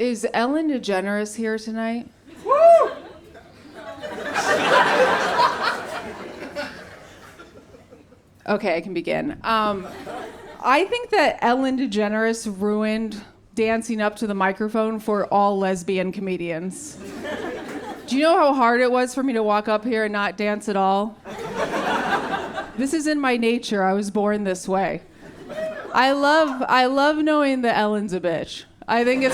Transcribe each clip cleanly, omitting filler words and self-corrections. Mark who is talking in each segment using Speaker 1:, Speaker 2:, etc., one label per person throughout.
Speaker 1: Is Ellen DeGeneres here tonight?
Speaker 2: Woo!
Speaker 1: Okay, I can begin. I think that Ellen DeGeneres ruined dancing up to the microphone for all lesbian comedians. Do you know how hard it was for me to walk up here and not dance at all? This is in my nature. I was born this way. I love knowing that Ellen's a bitch. I think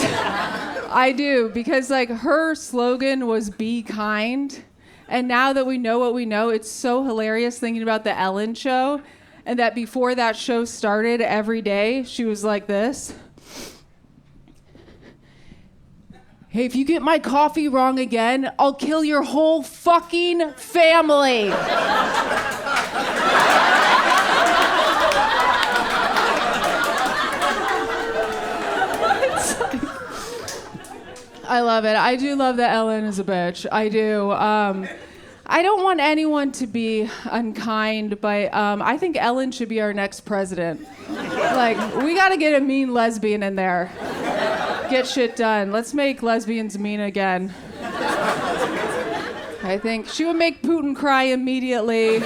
Speaker 1: I do, because like her slogan was "Be kind," and now that we know what we know, it's so hilarious thinking about the Ellen show, and that before that show started, every day she was like this. Hey, if you get my coffee wrong again, I'll kill your whole fucking family. I love it. I do love that Ellen is a bitch. I do. I don't want anyone to be unkind, but I think Ellen should be our next president. Like, we gotta get a mean lesbian in there. Get shit done. Let's make lesbians mean again. I think she would make Putin cry immediately.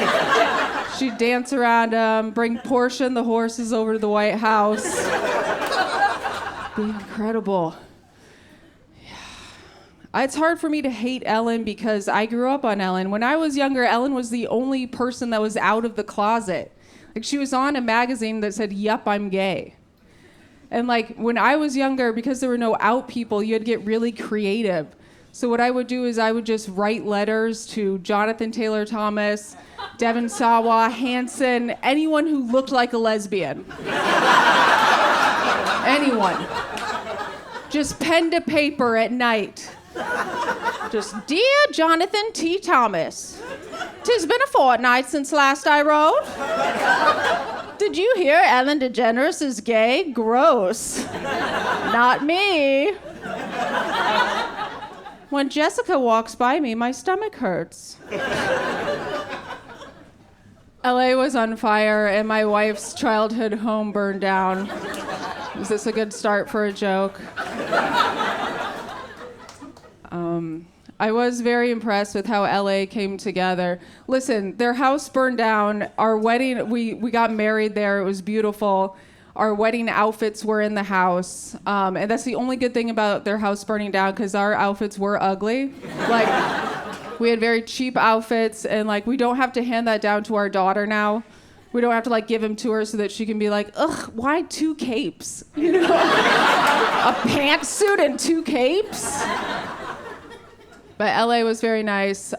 Speaker 1: She'd dance around him, bring Portia and the horses over to the White House. Be incredible. It's hard for me to hate Ellen because I grew up on Ellen. When I was younger, Ellen was the only person that was out of the closet. Like, she was on a magazine that said, "Yup, I'm gay." And like, when I was younger, because there were no out people, you had to get really creative. So what I would do is I would just write letters to Jonathan Taylor Thomas, Devon Sawa, Hanson, anyone who looked like a lesbian. Anyone. Just pen to paper at night. Just, "Dear Jonathan T. Thomas, 'tis been a fortnight since last I wrote. Did you hear Ellen DeGeneres is gay? Gross. Not me. When Jessica walks by me, my stomach hurts." LA was on fire and my wife's childhood home burned down. Is this a good start for a joke? I was very impressed with how LA came together. Listen, their house burned down. Our wedding, we got married there. It was beautiful. Our wedding outfits were in the house. And that's the only good thing about their house burning down, because our outfits were ugly. Like, we had very cheap outfits, and like, we don't have to hand that down to our daughter now. We don't have to like give them to her so that she can be like, "Ugh, why 2 capes? You know, a pantsuit and 2 capes?" But LA was very nice.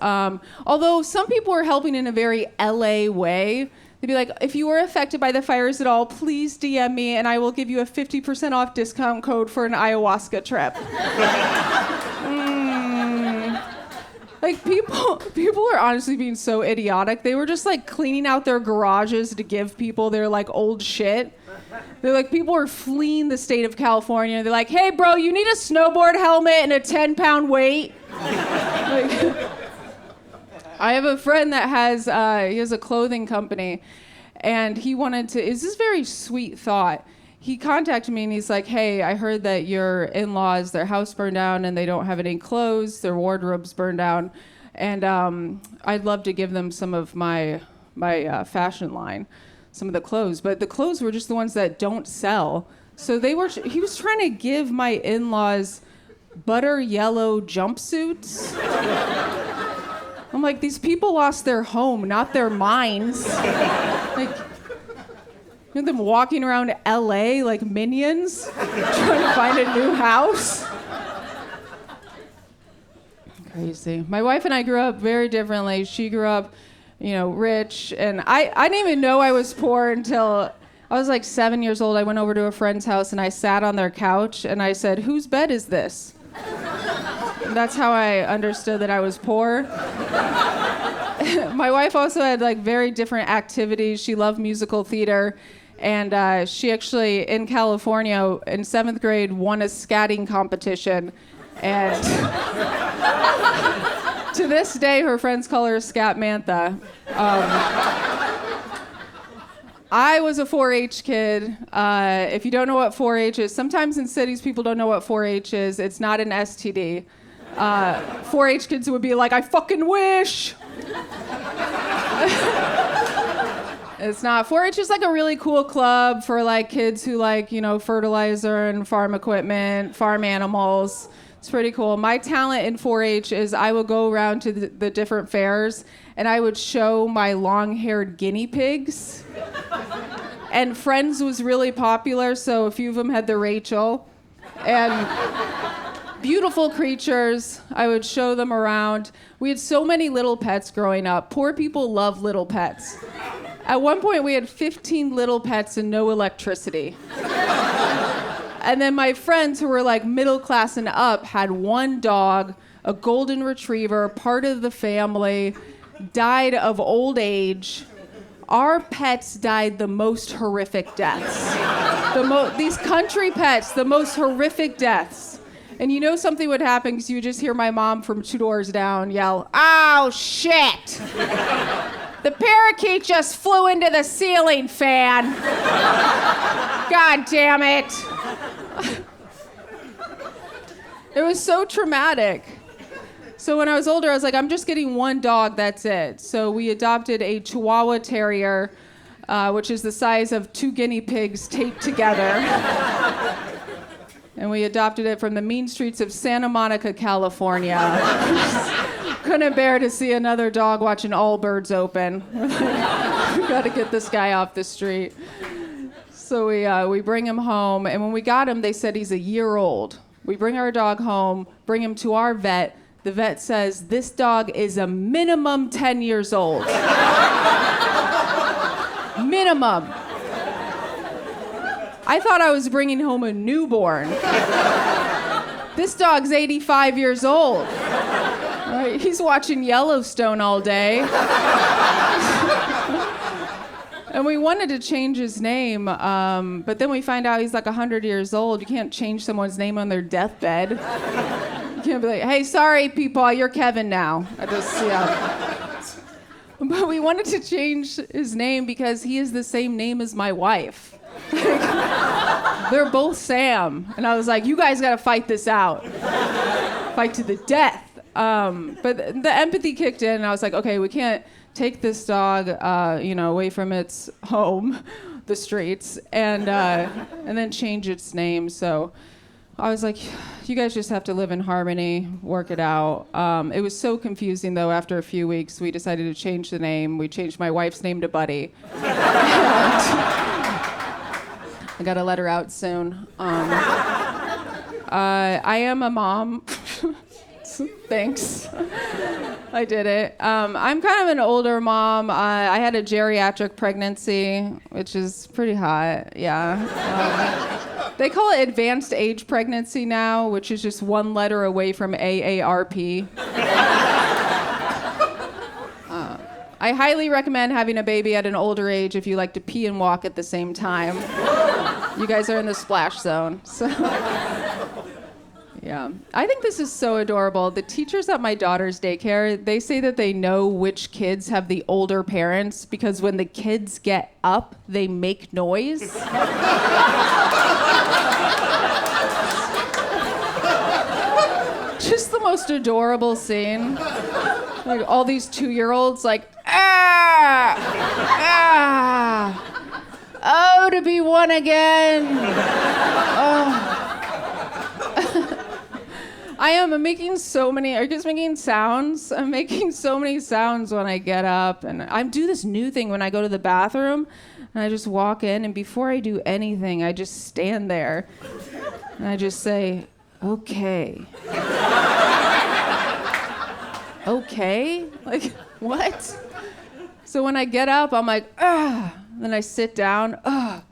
Speaker 1: Although some people were helping in a very LA way. They'd be like, "If you were affected by the fires at all, please DM me and I will give you a 50% off discount code for an ayahuasca trip." Like, people are honestly being so idiotic. They were just like cleaning out their garages to give people their like old shit. They're like, people were fleeing the state of California. They're like, "Hey bro, you need a snowboard helmet and a 10-pound weight?" Like, I have a friend that he has a clothing company, and he wanted to, it's this very sweet thought. He contacted me and he's like, "Hey, I heard that your in-laws, their house burned down and they don't have any clothes, their wardrobes burned down, and I'd love to give them some of my fashion line, some of the clothes, but the clothes were just the ones that don't sell." So he was trying to give my in-laws butter yellow jumpsuits. I'm like, these people lost their home, not their minds. Like, you know them walking around LA like minions, trying to find a new house? Crazy. My wife and I grew up very differently. She grew up, rich, and I didn't even know I was poor until I was like 7 years old. I went over to a friend's house and I sat on their couch and I said, "Whose bed is this?" And that's how I understood that I was poor. My wife also had like very different activities. She loved musical theater. And she actually, in California, in 7th grade, won a scatting competition. And to this day, her friends call her Scat Mantha. I was a 4-H kid. If you don't know what 4-H is, sometimes in cities people don't know what 4-H is. It's not an STD. 4-H kids would be like, I fucking wish. It's not. 4-H is like a really cool club for like kids who like, fertilizer and farm equipment, farm animals. It's pretty cool. My talent in 4-H is I would go around to the different fairs and I would show my long-haired guinea pigs. And Friends was really popular, so a few of them had the Rachel. And beautiful creatures. I would show them around. We had so many little pets growing up. Poor people love little pets. At one point, we had 15 little pets and no electricity. And then my friends who were like middle class and up had one dog, a golden retriever, part of the family, died of old age. Our pets died the most horrific deaths. These country pets, the most horrific deaths. And something would happen because you would just hear my mom from 2 doors down yell, "Oh, shit! The parakeet just flew into the ceiling fan. God damn it." It was so traumatic. So when I was older, I was like, I'm just getting one dog, that's it. So we adopted a Chihuahua Terrier, which is the size of 2 guinea pigs taped together. And we adopted it from the mean streets of Santa Monica, California. Couldn't bear to see another dog watching Allbirds open. We got to get this guy off the street. So we bring him home, and when we got him, they said he's a year old. We bring our dog home, bring him to our vet. The vet says, this dog is a minimum 10 years old. Minimum. I thought I was bringing home a newborn. This dog's 85 years old. Right? He's watching Yellowstone all day. And we wanted to change his name, but then we find out he's like 100 years old. You can't change someone's name on their deathbed. You can't be like, hey, sorry, people, you're Kevin now. But we wanted to change his name because he is the same name as my wife. They're both Sam. And I was like, you guys got to fight this out. Fight to the death. But the empathy kicked in, and I was like, okay, we can't take this dog, away from its home, the streets, and then change its name. So I was like, you guys just have to live in harmony, work it out. It was so confusing, though. After a few weeks, we decided to change the name. We changed my wife's name to Buddy. I gotta let her out soon. I am a mom. Thanks. I did it. I'm kind of an older mom. I had a geriatric pregnancy, which is pretty hot. Yeah. They call it advanced age pregnancy now, which is just one letter away from AARP. I highly recommend having a baby at an older age if you like to pee and walk at the same time. You guys are in the splash zone. So. Yeah. I think this is so adorable. The teachers at my daughter's daycare, they say that they know which kids have the older parents because when the kids get up, they make noise. Just the most adorable scene. Like all these 2-year-olds like, ah! Ah! Oh, to be one again! Oh. I'm making so many, are you guys making sounds? I'm making so many sounds when I get up. And I do this new thing when I go to the bathroom. And I just walk in, and before I do anything, I just stand there. And I just say, okay. Okay? Like, what? So when I get up, I'm like, ah. Then I sit down, ah.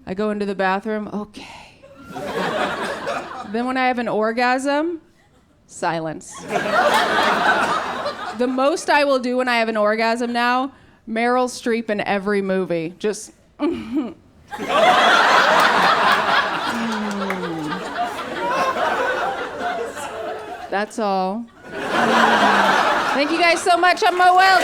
Speaker 1: I go into the bathroom, okay. Then when I have an orgasm, silence. The most I will do when I have an orgasm now, Meryl Streep in every movie. Just, That's all. Thank you guys so much. I'm Mo Welch.